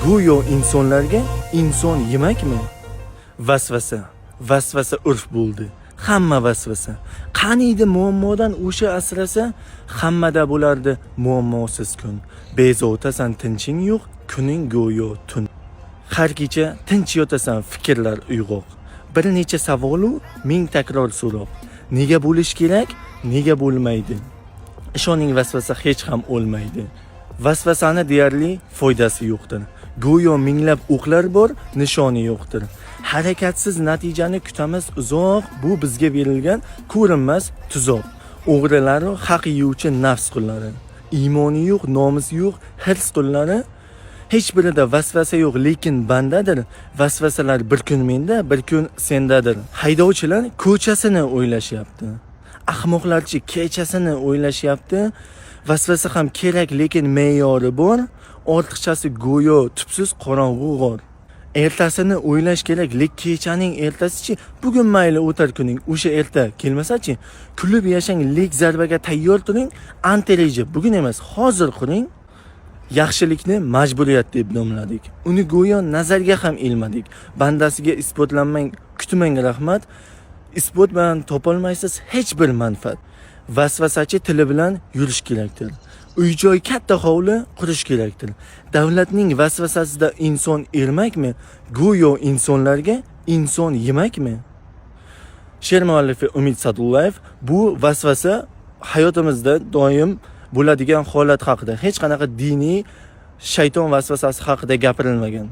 go'yo insonlarga inson yemakmi? Vasvasa urf bo'ldi. Hamma vasvasa. Qaniydi muammodan o'sha asrasa, hammada bo'lardi muammosiz kun. Bezotasan, tinching yo'q, kuning go'yo tun. Har kecha tinch yotasan, fikrlar uyg'oq. Bir necha savolu, ming takror so'roq. Nega bo'lish kerak, nega bo'lmaydi? Ishoning, vasvasa hech ham o'lmaydi. Vasvasani deyarli foydasi yo'qdir. Go'yo minglab o'qlar bor, nishoni yo'qdir. Harakatsiz natijani kutamiz uzoq, bu bizga berilgan ko'rinmas tuzoq. O'g'rilar haq yeyuvchi nafs qullari, iymoni yo'q, nomusi yo'q, hirs qullari. Hech birida vasvasa yo'q, lekin bandadir. Vasvasalar bir kun menda, bir kun sendadir. Haydovchilar ko'chasini o'ylashyapti. Ahmoqlarchi kechasini o'ylashyapti. Vasvasa ham kerak, lekin me'yori bor. Ortiqchasi go'yo tubsiz qorong'u g'or. Ertasini o'ylash kerak, lekin kechaning ertasichi, bugun mayli o'tar kuning, o'sha erta kelmasachi, kulib yashang, lek zarbaga tayyor turing, antireja bugun emas, hozir quring. Yaxshilikni majburiyat deb nomladik. Uni go'yo nazarga ham ilmadik. Bandasiga isbotlanmang, kutmang rahmat. Isbot bilan topolmaysiz hech bir manfaat. Vasvasachi tili bilan yurish kerakdir. Uy-joy katta hovli qurish kerakdir. Davlatning vasvasasida inson ermakmi? Go'yo insonlarga inson yemakmi? She'r muallifi Umid Sadullayev bu vasvasa hayotimizda doim bo'ladigan holat haqida, hech qanaqa diniy shayton vasvasasi haqida gapirilmagan.